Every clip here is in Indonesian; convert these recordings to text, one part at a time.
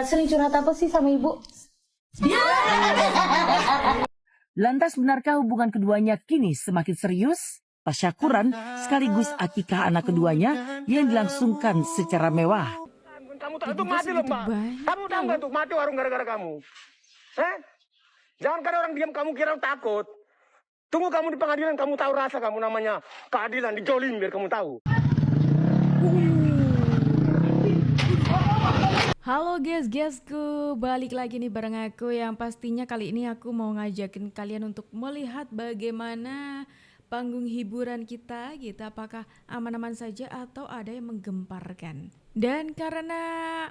Sering curhat apa sih sama ibu? Lantas benarkah hubungan keduanya kini semakin serius? Tasyakuran sekaligus akikah anak keduanya yang dilangsungkan secara mewah. Kamu tahu itu mati loh, Mbak. Kamu tahu nggak tuh mati warung gara-gara kamu? Jangan karena orang diam kamu kira takut. Tunggu kamu di pengadilan kamu tahu rasa kamu namanya keadilan dijolimi biar kamu tahu. Halo guys-guysku, balik lagi nih bareng aku yang pastinya kali ini aku mau ngajakin kalian untuk melihat bagaimana panggung hiburan kita gitu, apakah aman-aman saja atau ada yang menggemparkan. Dan karena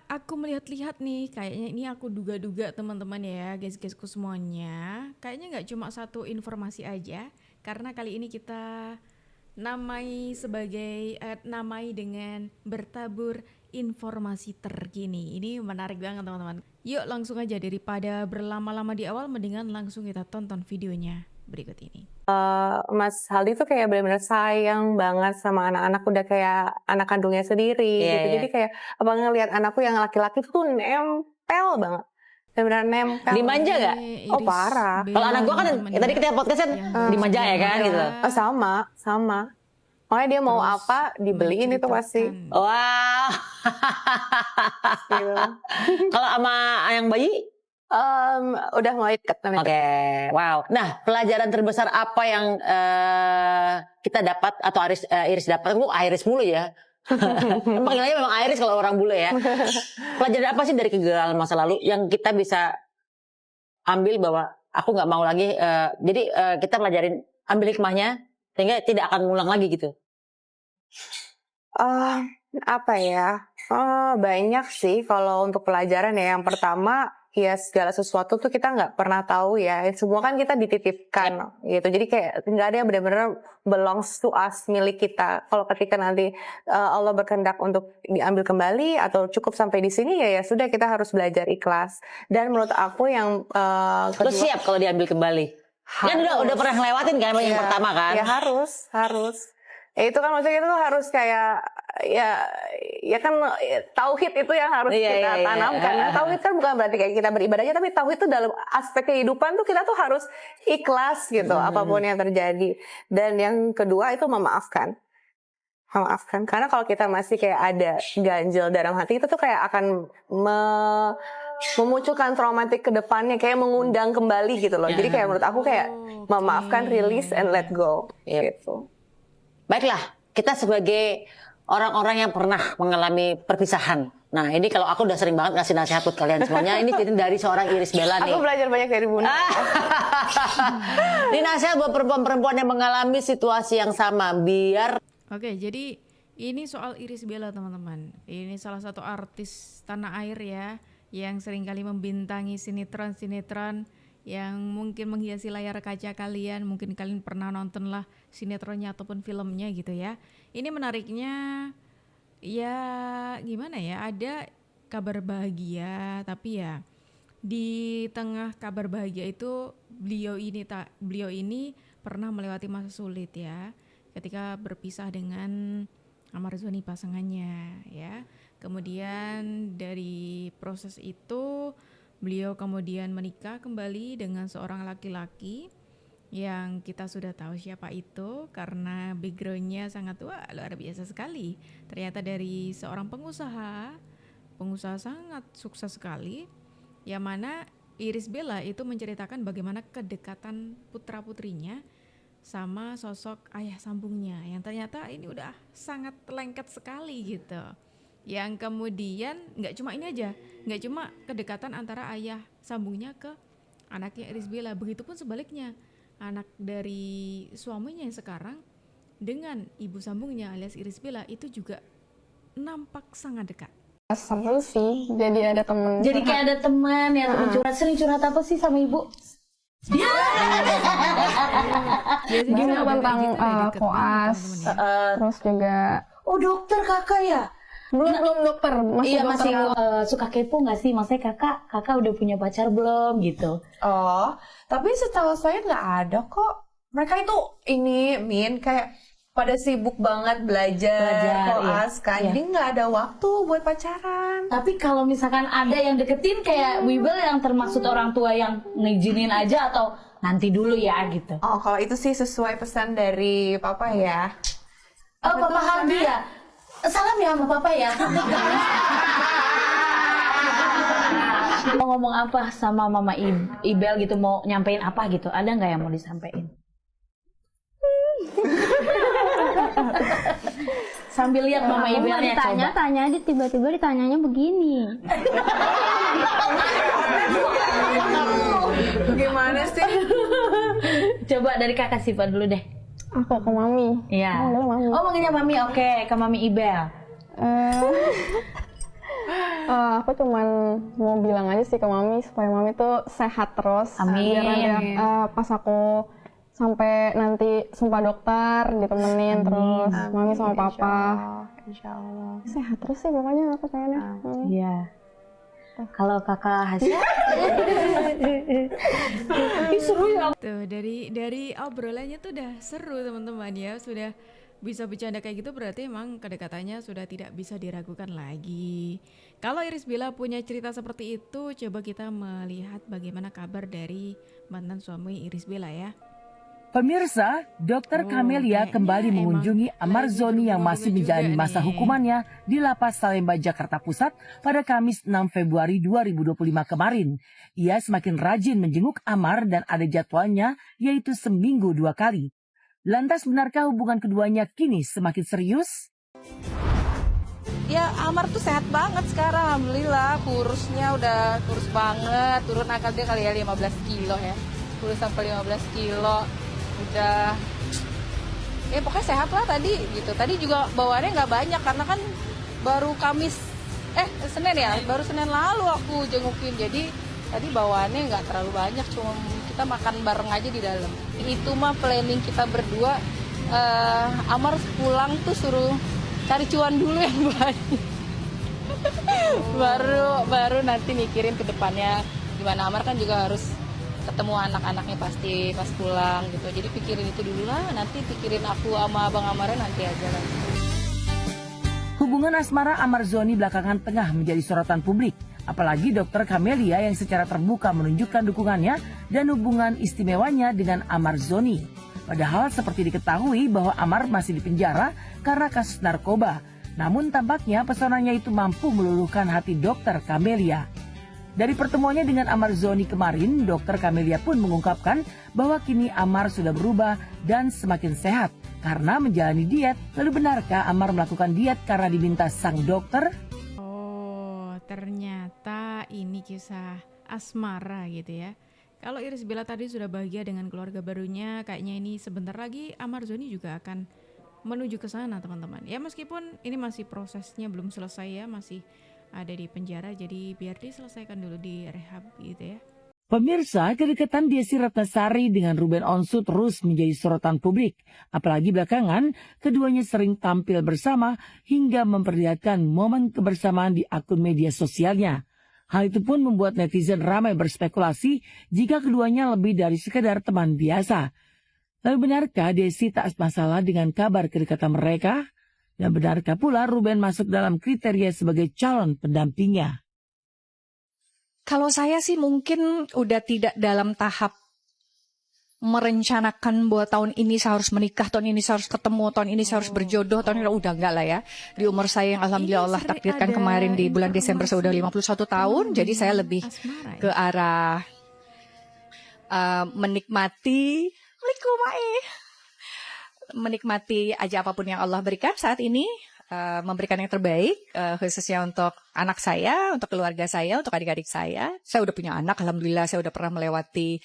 aku melihat-lihat nih, kayaknya ini aku duga-duga teman-teman ya guys-guysku semuanya, kayaknya nggak cuma satu informasi aja, karena kali ini kita namai dengan bertabur informasi terkini. Ini menarik banget teman-teman. Yuk langsung aja, daripada berlama-lama di awal, mendingan langsung kita tonton videonya berikut ini. Mas Haldi tuh kayak benar-benar sayang banget sama anak-anak, udah kayak anak kandungnya sendiri gitu. Jadi kayak apa ngelihat anakku yang laki-laki tuh nempel banget. Benar-benar nempel. Dimanja gak? Oh parah. Kalau anak gua kan tadi kita podcast kan dimanja ya kan gitu. Sama. Makanya dia mau apa dibeliin itu pasti. Wow. Gitu. Kalau sama yang bayi? Udah mulai deket. Oke, wow. Nah, pelajaran terbesar apa yang kita dapat atau Iris dapat? Kok Iris mulu ya? Panggilannya memang Iris kalau orang bule ya. Pelajaran apa sih dari kegagalan masa lalu yang kita bisa ambil bahwa aku nggak mau lagi? Jadi kita pelajarin, ambil hikmahnya sehingga tidak akan ngulang lagi gitu. Apa ya? Banyak sih kalau untuk pelajaran ya. Yang pertama, ya segala sesuatu tuh kita nggak pernah tahu ya. Semua kan kita dititipkan gitu. Jadi kayak nggak ada yang benar-benar belongs to us, milik kita. Kalau ketika nanti Allah berkehendak untuk diambil kembali atau cukup sampai di sini ya sudah, kita harus belajar ikhlas. Dan menurut aku yang kedua, Lu siap kalau diambil kembali? Kan udah pernah ngelewatin kan yang pertama kan? Ya harus. Ya itu kan maksudnya itu harus kayak ya kan tauhid itu yang harus kita tanamkan. Nah, tauhid kan bukan berarti kayak kita beribadah aja, tapi tauhid itu dalam aspek kehidupan tuh kita tuh harus ikhlas gitu apapun yang terjadi. Dan yang kedua itu memaafkan. Karena kalau kita masih kayak ada ganjil dalam hati, itu tuh kayak akan memunculkan traumatik ke depannya, kayak mengundang kembali gitu loh. Jadi kayak menurut aku kayak memaafkan, release and let go gitu. Baiklah, kita sebagai orang-orang yang pernah mengalami perpisahan. Nah, ini kalau aku udah sering banget ngasih nasihat buat kalian semuanya. Ini dari seorang Iris Bella nih. Aku belajar banyak dari Bunda. Ini nasihat buat perempuan-perempuan yang mengalami situasi yang sama, biar... Oke, jadi ini soal Iris Bella teman-teman. Ini salah satu artis tanah air ya, yang seringkali membintangi sinetron-sinetron yang mungkin menghiasi layar kaca kalian. Mungkin kalian pernah nonton lah sinetronnya ataupun filmnya gitu ya. Ini menariknya ya gimana ya, ada kabar bahagia, tapi ya di tengah kabar bahagia itu beliau ini pernah melewati masa sulit ya, ketika berpisah dengan Amarzoni pasangannya ya. Kemudian dari proses itu beliau kemudian menikah kembali dengan seorang laki-laki yang kita sudah tahu siapa itu karena backgroundnya sangat luar biasa sekali. Ternyata dari seorang pengusaha sangat sukses sekali, yang mana Iris Bella itu menceritakan bagaimana kedekatan putra-putrinya sama sosok ayah sambungnya yang ternyata ini udah sangat lengket sekali gitu. Yang kemudian nggak cuma ini aja, nggak cuma kedekatan antara ayah sambungnya ke anaknya Iris Bella, begitupun sebaliknya anak dari suaminya yang sekarang dengan ibu sambungnya alias Iris Bella itu juga nampak sangat dekat. Seru sih, jadi ada teman. Jadi kayak ada teman yang curhat. Sering curhat apa sih sama ibu? Gimana tentang koas, terus juga. Oh dokter kakak ya? Belum dokter, masih dokter. Suka kepo nggak sih? Maksudnya kakak udah punya pacar belum gitu? Oh, tapi setahu saya nggak ada kok. Mereka itu kayak pada sibuk banget belajar koas kan, iya. jadi nggak ada waktu buat pacaran. Tapi kalau misalkan ada yang deketin kayak Wibel yang termaksud orang tua yang ngizinin aja atau nanti dulu ya gitu. Oh, kalau itu sih sesuai pesan dari papa ya. Oh, Papa Hardi ya. Salam ya sama Papa ya. Mau ngomong apa sama Mama Ibel gitu, mau nyampein apa gitu? Ada nggak yang mau disampaikan? Sambil lihat Mama Ibelnya coba. Tanya tiba-tiba ditanyanya begini. Gimana sih? Coba dari Kakak Siva dulu deh. Aku ke mami. Iya. Oh, mami. Oh, manggilnya Mami. Oke, ke Mami Ibel. Aku cuman mau bilang aja sih ke mami supaya mami tuh sehat terus. Amin. Biar nanti pas aku sampai nanti sumpah dokter ditemenin terus mami sama papa. Insya Allah. Sehat terus sih pokoknya aku pengennya. Iya. Kalau Kakak Hasya? Seru ya. Tuh dari obrolannya tuh udah seru teman-teman ya, sudah bisa bercanda kayak gitu berarti emang kedekatannya sudah tidak bisa diragukan lagi. Kalau Iris Bella punya cerita seperti itu, coba kita melihat bagaimana kabar dari mantan suami Iris Bella ya. Pemirsa, Dr. Camelia kayaknya kembali emang mengunjungi Amar lagi Zoni yang berhubungan masih juga menjalani masa nih. hukumannya di Lapas Salemba, Jakarta Pusat pada Kamis 6 Februari 2025 kemarin. Ia semakin rajin menjenguk Amar dan ada jadwalnya, yaitu seminggu 2 kali. Lantas benarkah hubungan keduanya kini semakin serius? Ya Amar tuh sehat banget sekarang, alhamdulillah. Kurusnya udah kurus banget, turun angkat dia kali ya 15 kilo ya. Kurus sampai 15 kilo. Udah pokoknya sehat lah tadi gitu. Tadi juga bawaannya nggak banyak karena kan baru Senin ya, baru Senin lalu aku jengukin. Jadi tadi bawaannya nggak terlalu banyak, cuma kita makan bareng aja di dalam. Itu mah planning kita berdua. Amar pulang tuh suruh cari cuan dulu yang banyak. baru nanti mikirin ke depannya gimana. Amar kan juga harus ketemu anak-anaknya pasti pas pulang gitu. Jadi pikirin itu dulu lah, nanti pikirin aku sama Abang Amarnya nanti aja lah. Hubungan asmara Amar Zoni belakangan tengah menjadi sorotan publik. Apalagi Dr. Camelia yang secara terbuka menunjukkan dukungannya dan hubungan istimewanya dengan Amar Zoni. Padahal seperti diketahui bahwa Amar masih dipenjara karena kasus narkoba. Namun tampaknya pesonanya itu mampu meluluhkan hati Dr. Camelia. Dari pertemuannya dengan Amar Zoni kemarin, Dr. Camelia pun mengungkapkan bahwa kini Amar sudah berubah dan semakin sehat karena menjalani diet. Lalu benarkah Amar melakukan diet karena diminta sang dokter? Oh, ternyata ini kisah asmara gitu ya. Kalau Iris Bella tadi sudah bahagia dengan keluarga barunya, kayaknya ini sebentar lagi Amar Zoni juga akan menuju ke sana teman-teman. Ya meskipun ini masih prosesnya belum selesai ya, masih ada di penjara, jadi biar diselesaikan dulu di rehab gitu ya. Pemirsa, kedekatan Desi Ratnasari dengan Ruben Onsu terus menjadi sorotan publik. Apalagi belakangan, keduanya sering tampil bersama hingga memperlihatkan momen kebersamaan di akun media sosialnya. Hal itu pun membuat netizen ramai berspekulasi jika keduanya lebih dari sekedar teman biasa. Lalu benarkah Desi tak masalah dengan kabar kedekatan mereka? Dan benarkah pula Ruben masuk dalam kriteria sebagai calon pendampingnya? Kalau saya sih mungkin udah tidak dalam tahap merencanakan bahwa tahun ini saya harus menikah, tahun ini saya harus ketemu, tahun ini saya harus berjodoh, tahun ini udah enggak lah ya. Di umur saya yang alhamdulillah Allah takdirkan kemarin di bulan Desember saya udah 51 tahun, jadi saya lebih ke arah menikmati aja apapun yang Allah berikan saat ini, memberikan yang terbaik, khususnya untuk anak saya, untuk keluarga saya, untuk adik-adik saya. Saya udah punya anak, alhamdulillah. Saya udah pernah melewati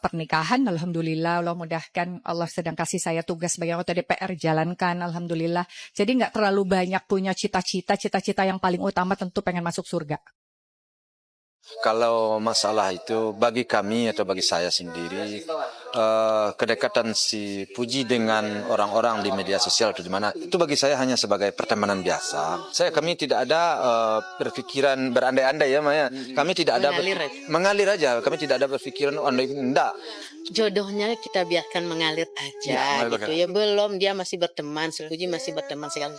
pernikahan, alhamdulillah. Allah mudahkan, Allah sedang kasih saya tugas sebagai anggota DPR, jalankan, alhamdulillah. Jadi nggak terlalu banyak punya cita-cita yang paling utama tentu pengen masuk surga. Kalau masalah itu bagi kami atau bagi saya sendiri, kedekatan si Puji dengan orang-orang di media sosial itu di mana, itu bagi saya hanya sebagai pertemanan biasa. Kami tidak ada berpikiran berandai-andai ya Maya. Kami tidak ada mengalir aja. Kami tidak ada berpikiran enggak. Jodohnya kita biarkan mengalir aja gitu ya. Belum, dia masih berteman, si Puji masih berteman sekali.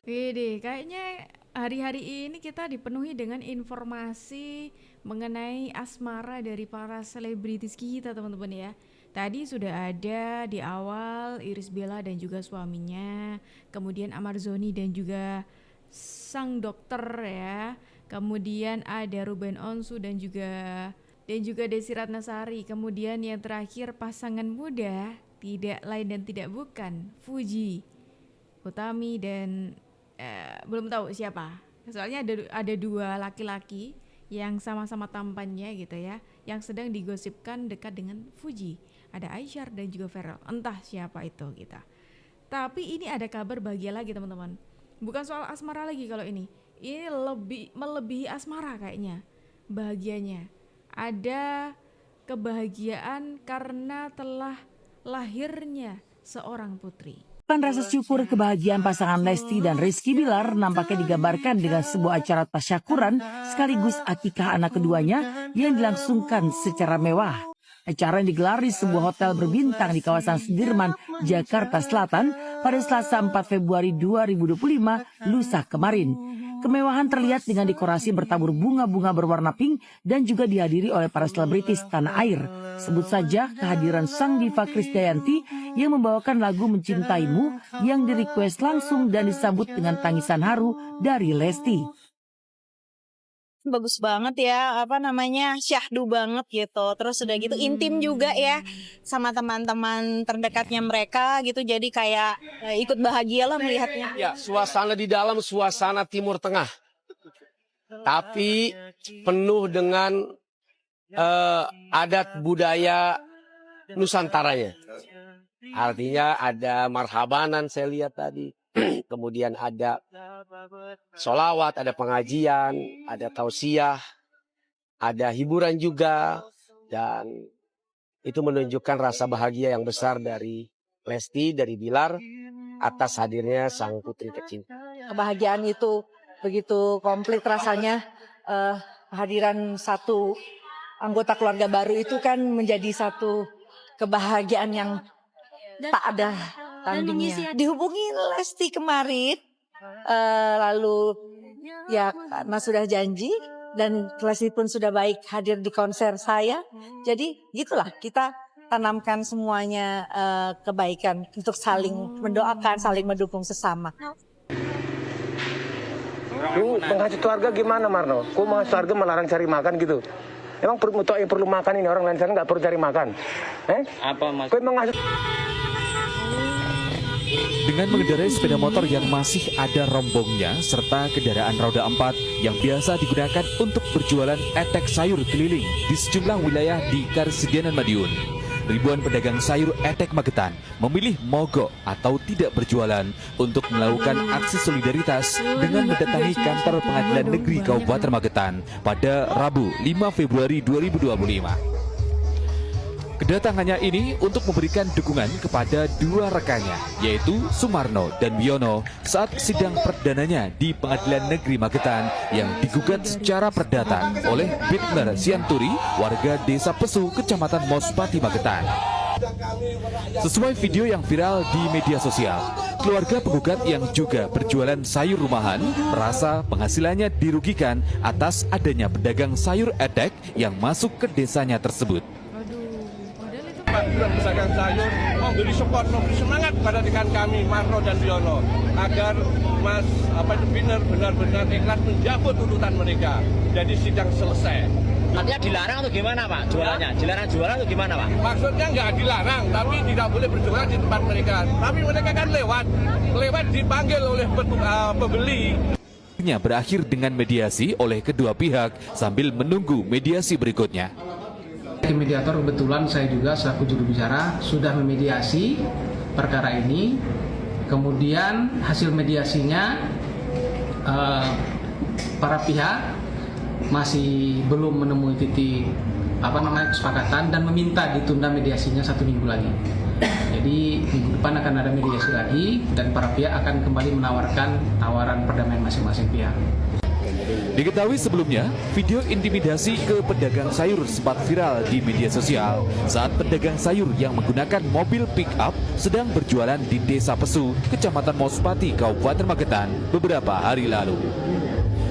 Wih, kayaknya hari-hari ini kita dipenuhi dengan informasi mengenai asmara dari para selebritis kita teman-teman ya. Tadi sudah ada di awal Irish Bella dan juga suaminya, kemudian Amar Zoni dan juga sang dokter ya, kemudian ada Ruben Onsu dan juga Desi Ratnasari, kemudian yang terakhir pasangan muda tidak lain dan tidak bukan Fuji Utami dan belum tahu siapa. Soalnya ada dua laki-laki yang sama-sama tampannya gitu ya, yang sedang digosipkan dekat dengan Fuji. Ada Aisyar dan juga Ferel. Entah siapa itu kita. Tapi ini ada kabar bahagia lagi teman-teman. Bukan soal asmara lagi kalau ini. Ini melebihi asmara kayaknya. Bahagianya. Ada kebahagiaan karena telah lahirnya seorang putri. Rasa syukur kebahagiaan pasangan Lesti dan Rizky Bilar nampaknya digambarkan dengan sebuah acara tasyakuran sekaligus akikah anak keduanya yang dilangsungkan secara mewah. Acara yang digelar di sebuah hotel berbintang di kawasan Sudirman, Jakarta Selatan pada Selasa 4 Februari 2025 lusa kemarin. Kemewahan terlihat dengan dekorasi bertabur bunga-bunga berwarna pink dan juga dihadiri oleh para selebritis tanah air. Sebut saja kehadiran sang diva Krisdayanti yang membawakan lagu Mencintaimu yang direquest langsung dan disambut dengan tangisan haru dari Lesti. Bagus banget ya, syahdu banget gitu. Terus udah gitu intim juga ya sama teman-teman terdekatnya mereka gitu. Jadi kayak ikut bahagia lah melihatnya. Ya, suasana di dalam suasana Timur Tengah. Tapi penuh dengan adat budaya Nusantaranya. Artinya ada marhabanan saya lihat tadi. Kemudian ada sholawat, ada pengajian, ada tausiah, ada hiburan juga. Dan itu menunjukkan rasa bahagia yang besar dari Lesti, dari Bilar atas hadirnya sang putri tercinta. Kebahagiaan itu begitu komplit rasanya. Kehadiran satu anggota keluarga baru itu kan menjadi satu kebahagiaan yang tak ada tandingnya. Dihubungi Lesti kemarin, lalu ya karena sudah janji dan Lesti pun sudah baik hadir di konser saya. Jadi gitulah kita tanamkan semuanya kebaikan untuk saling mendoakan, saling mendukung sesama. Lu menghasut keluarga gimana Marno? Kok menghasut keluarga melarang cari makan gitu? Emang yang perlu makan ini orang lain sana nggak perlu cari makan? Apa mas? Kok menghasut? Dengan mengendarai sepeda motor yang masih ada rombongnya serta kendaraan roda 4 yang biasa digunakan untuk berjualan etek sayur keliling di sejumlah wilayah di Karsidenan Madiun, ribuan pedagang sayur etek Magetan memilih mogok atau tidak berjualan untuk melakukan aksi solidaritas dengan mendatangi kantor Pengadilan Negeri Kabupaten Magetan pada Rabu 5 Februari 2025. Kedatangannya ini untuk memberikan dukungan kepada dua rekannya, yaitu Sumarno dan Wiono saat sidang perdananya di Pengadilan Negeri Magetan yang digugat secara perdata oleh Bitner Sianturi, warga Desa Pesu, Kecamatan Mospati, Magetan. Sesuai video yang viral di media sosial, keluarga penggugat yang juga berjualan sayur rumahan merasa penghasilannya dirugikan atas adanya pedagang sayur etek yang masuk ke desanya tersebut. Pedagang sayur memberi support, memberi semangat pada rekan kami Marno dan Wiono agar Mas Bitner benar-benar ikhlas menjawab tuntutan mereka. Jadi sidang selesai. Artinya dilarang atau gimana Pak jualannya? Dilarang jualan atau gimana Pak? Maksudnya nggak dilarang, tapi tidak boleh berjualan di tempat mereka. Tapi mereka kan lewat dipanggil oleh pembeli. Berakhir dengan mediasi oleh kedua pihak sambil menunggu mediasi berikutnya. Mediator kebetulan saya juga selaku juru bicara sudah memediasi perkara ini. Kemudian hasil mediasinya para pihak masih belum menemui titik kesepakatan dan meminta ditunda mediasinya 1 minggu lagi. Jadi minggu depan akan ada mediasi lagi dan para pihak akan kembali menawarkan tawaran perdamaian masing-masing pihak. Diketahui sebelumnya, video intimidasi ke pedagang sayur sempat viral di media sosial saat pedagang sayur yang menggunakan mobil pick-up sedang berjualan di Desa Pesu, Kecamatan Mauspati, Kabupaten Magetan beberapa hari lalu.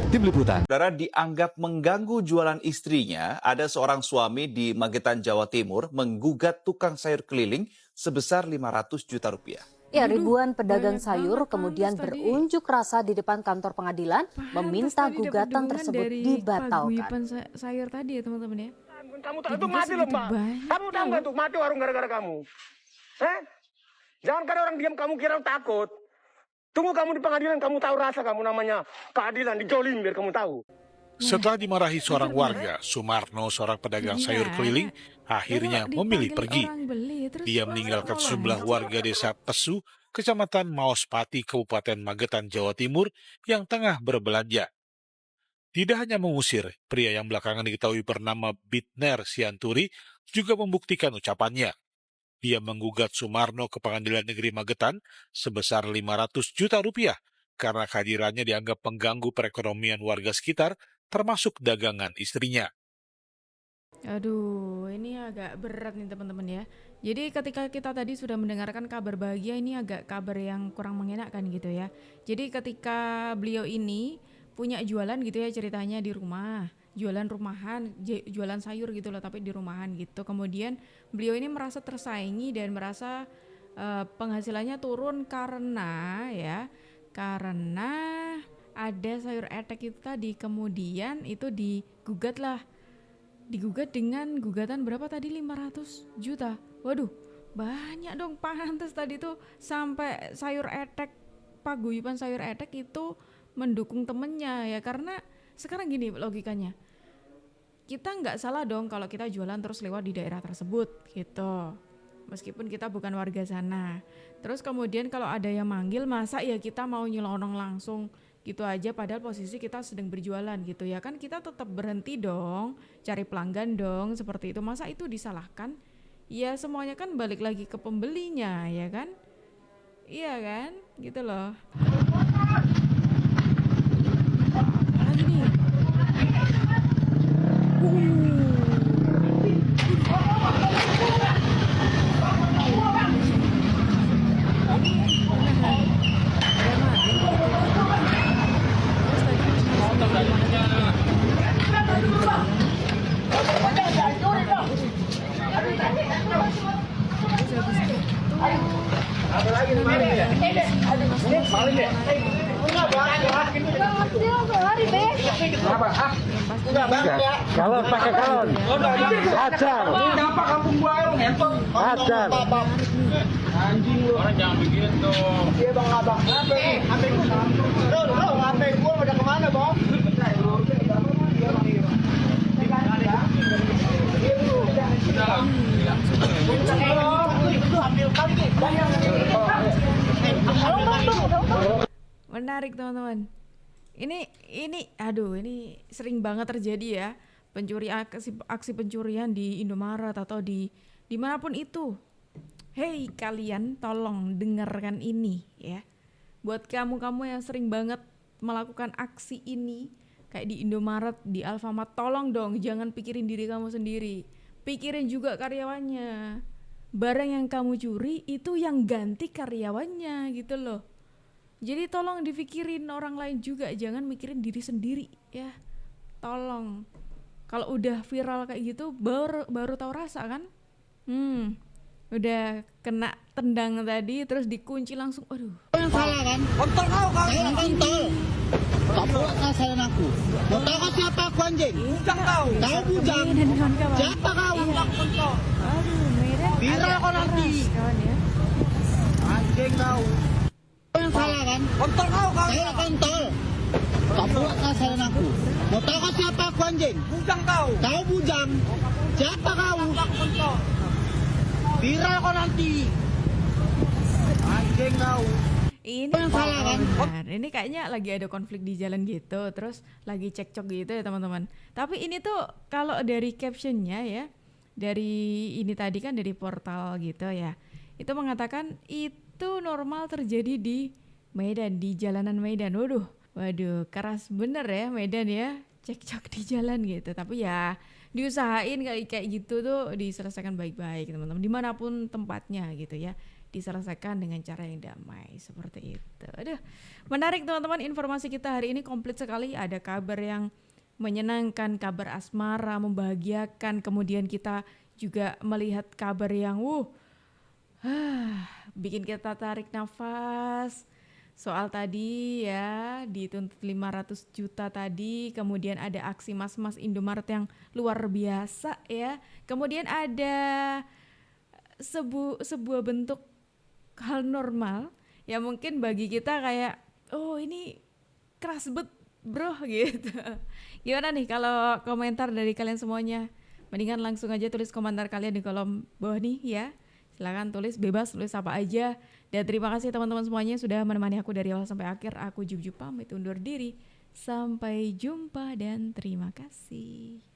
Tim Liputan. Saudara dianggap mengganggu jualan istrinya, ada seorang suami di Magetan, Jawa Timur menggugat tukang sayur keliling sebesar 500 juta rupiah. Ya, ribuan pedagang sayur kemudian berunjuk rasa di depan kantor pengadilan meminta gugatan tersebut dibatalkan. Sayur tadi ya teman-teman ya. Kamu tahu itu mati loh Pak. Kamu tahu nggak tuh mati warung gara-gara kamu? Jangan karena orang diam kamu kira takut. Tunggu kamu di pengadilan, kamu tahu rasa kamu namanya keadilan, dijolimi biar kamu tahu. Setelah dimarahi seorang warga, Sumarno, seorang pedagang sayur keliling, akhirnya memilih pergi. Dia meninggalkan sejumlah warga desa Pesu, Kecamatan Mauspati, Kabupaten Magetan, Jawa Timur, yang tengah berbelanja. Tidak hanya mengusir, pria yang belakangan diketahui bernama Bitner Sianturi juga membuktikan ucapannya. Dia menggugat Sumarno ke Pengadilan Negeri Magetan sebesar 500 juta rupiah karena kehadirannya dianggap mengganggu perekonomian warga sekitar, termasuk dagangan istrinya. Aduh, ini agak berat nih teman-teman ya. Jadi ketika kita tadi sudah mendengarkan kabar bahagia, ini agak kabar yang kurang mengenakan gitu ya. Jadi ketika beliau ini punya jualan gitu ya ceritanya di rumah, jualan rumahan, jualan sayur gitu loh tapi di rumahan gitu. Kemudian beliau ini merasa tersaingi dan merasa penghasilannya turun karena ada sayur etek itu tadi. Kemudian itu digugat dengan gugatan berapa tadi, 500 juta. Waduh, banyak dong, pantes tadi tuh sampai sayur etek, paguyuban sayur etek itu mendukung temennya ya. Karena sekarang gini logikanya, kita nggak salah dong kalau kita jualan terus lewat di daerah tersebut gitu, meskipun kita bukan warga sana. Terus kemudian kalau ada yang manggil, masa ya kita mau nyelonong langsung gitu aja padahal posisi kita sedang berjualan gitu ya kan, kita tetap berhenti dong, cari pelanggan dong, seperti itu. Masa itu disalahkan? Ya semuanya kan balik lagi ke pembelinya ya kan, iya kan, gitu loh. Lagi nih. Galon pakai galon. Ajar. Kenapa kampung gua Ajar. Anjing lu. Orang jangan begitu. Iya bang abang. HP gua udah kemana bang? Menarik teman-teman. Ini aduh, ini sering banget terjadi ya, aksi pencurian di Indomaret atau di dimanapun itu. Hei kalian, tolong dengarkan ini ya. Buat kamu yang sering banget melakukan aksi ini kayak di Indomaret, di Alfamart, tolong dong jangan pikirin diri kamu sendiri. Pikirin juga karyawannya. Barang yang kamu curi itu yang ganti karyawannya gitu loh. Jadi tolong dipikirin orang lain juga, jangan mikirin diri sendiri ya. Tolong. Kalau udah viral kayak gitu baru tahu rasa kan? Udah kena tendang tadi terus dikunci langsung. Aduh. Yang salah kan? Kontol kau. Saya kontol. Tak pula kesalahan aku. Mau tahu kau siapa aku anjing? Bujang kau. Kau bujang. Siapa kau? Kontol. Aduh, merah. Viral kau nanti. Anjing kau. Yang salah kan? Kontol kau. Saya kontol. Tak pula kesalahan aku. Mau tahu kau siapa aku anjing? Bujang kau. Kau bujang. Siapa kau? Kontol. Viral kau nanti. Anjing kau. Ini benar. Ini kayaknya lagi ada konflik di jalan gitu, terus lagi cekcok gitu ya teman-teman. Tapi ini tuh kalau dari captionnya ya, dari ini tadi kan dari portal gitu ya, itu mengatakan itu normal terjadi di Medan, di jalanan Medan. Waduh, keras bener ya Medan ya, cekcok di jalan gitu. Tapi ya diusahain kayak gitu tuh diselesaikan baik-baik teman-teman, dimanapun tempatnya gitu ya, diselesaikan dengan cara yang damai seperti itu. Aduh, menarik teman-teman, informasi kita hari ini komplit sekali. Ada kabar yang menyenangkan, kabar asmara, membahagiakan. Kemudian kita juga melihat kabar yang bikin kita tarik nafas. Soal tadi ya, dituntut 500 juta tadi. Kemudian ada aksi mas-mas Indomaret yang luar biasa ya. Kemudian ada sebuah bentuk hal normal ya, mungkin bagi kita kayak ini keras bet bro gitu. Gimana nih kalau komentar dari kalian semuanya? Mendingan langsung aja tulis komentar kalian di kolom bawah nih ya. Silakan tulis, bebas tulis apa aja. Dan terima kasih teman-teman semuanya sudah menemani aku dari awal sampai akhir. Aku Jup pamit undur diri. Sampai jumpa dan terima kasih.